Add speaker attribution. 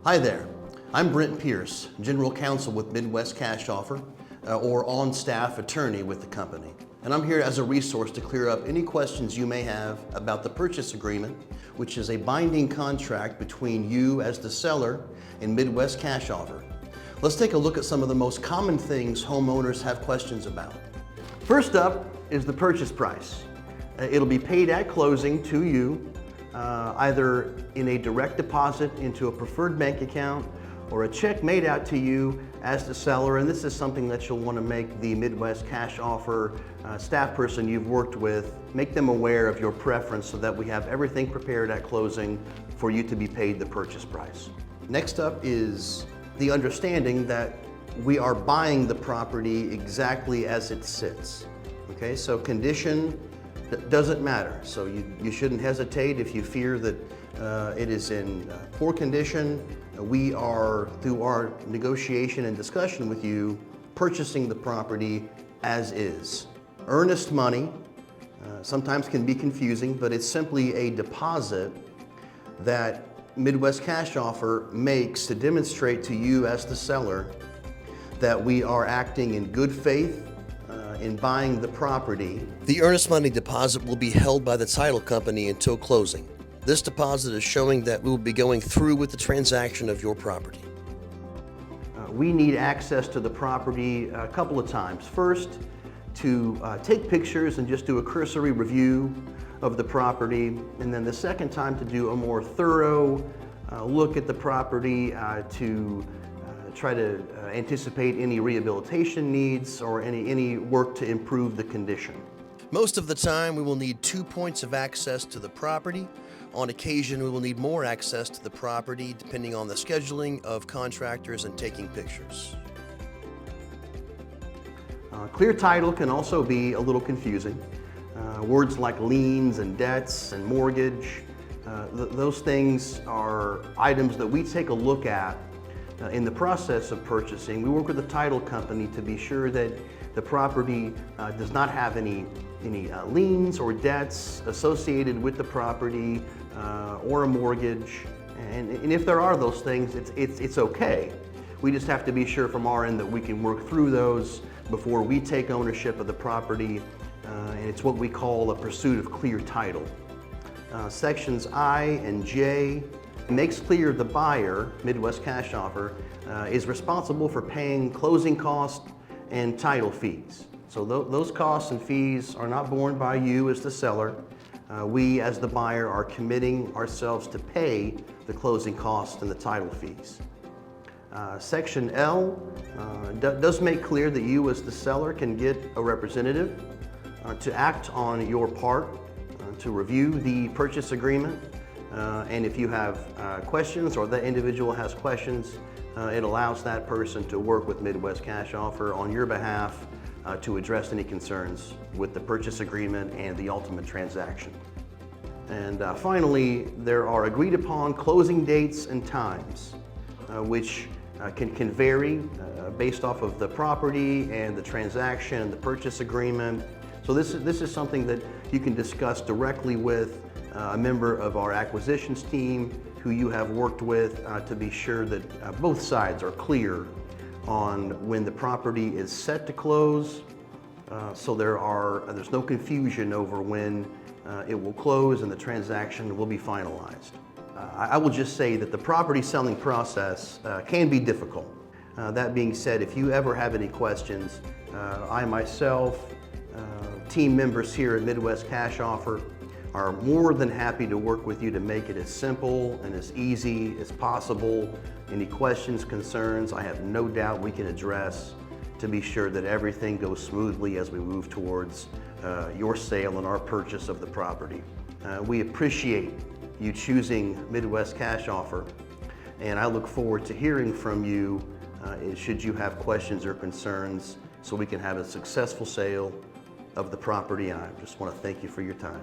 Speaker 1: Hi there, I'm Brent Pierce, General Counsel with Midwest Cash Offer, or on-staff attorney with the company. And I'm here as a resource to clear up any questions you may have about the purchase agreement, which is a binding contract between you as the seller and Midwest Cash Offer. Let's take a look at some of the most common things homeowners have questions about. First up is the purchase price. It'll be paid at closing to you, either in a direct deposit into a preferred bank account or a check made out to you as the seller. And this is something that you'll want to make the Midwest Cash Offer staff person you've worked with, make them aware of your preference so that we have everything prepared at closing for you to be paid the purchase price. Next up is the understanding that we are buying the property exactly as it sits. Okay, so condition doesn't matter. So you shouldn't hesitate if you fear that it is in poor condition. We are, through our negotiation and discussion with you, purchasing the property as is. Earnest money sometimes can be confusing, but it's simply a deposit that Midwest Cash Offer makes to demonstrate to you as the seller that we are acting in good faith in buying the property.
Speaker 2: The earnest money deposit will be held by the title company until closing. This deposit is showing that we will be going through with the transaction of your property.
Speaker 1: We need access to the property a couple of times. First, to take pictures and just do a cursory review of the property, and then the second time to do a more thorough look at the property to try to anticipate any rehabilitation needs or any work to improve the condition.
Speaker 2: Most of the time, we will need 2 points of access to the property. On occasion, we will need more access to the property depending on the scheduling of contractors and taking pictures.
Speaker 1: Clear title can also be a little confusing. Words like liens and debts and mortgage, those things are items that we take a look at in the process of purchasing. We work with the title company to be sure that the property does not have any liens or debts associated with the property or a mortgage. And if there are those things, it's okay. We just have to be sure from our end that we can work through those before we take ownership of the property. And it's what we call a pursuit of clear title. Sections I and J makes clear the buyer, Midwest Cash Offer, is responsible for paying closing costs and title fees. So those costs and fees are not borne by you as the seller. We as the buyer are committing ourselves to pay the closing costs and the title fees. Section L does make clear that you as the seller can get a representative to act on your part, to review the purchase agreement. And if you have questions or that individual has questions, it allows that person to work with Midwest Cash Offer on your behalf to address any concerns with the purchase agreement and the ultimate transaction. And finally, there are agreed upon closing dates and times, which can vary based off of the property and the transaction and the purchase agreement. So this is something that you can discuss directly with a member of our acquisitions team who you have worked with to be sure that both sides are clear on when the property is set to close, so there's no confusion over when it will close and the transaction will be finalized. I will just say that the property selling process can be difficult. That being said, if you ever have any questions, I myself, team members here at Midwest Cash Offer are more than happy to work with you to make it as simple and as easy as possible. Any questions, concerns, I have no doubt we can address to be sure that everything goes smoothly as we move towards your sale and our purchase of the property. We appreciate you choosing Midwest Cash Offer, and I look forward to hearing from you should you have questions or concerns so we can have a successful sale of the property. And I just want to thank you for your time.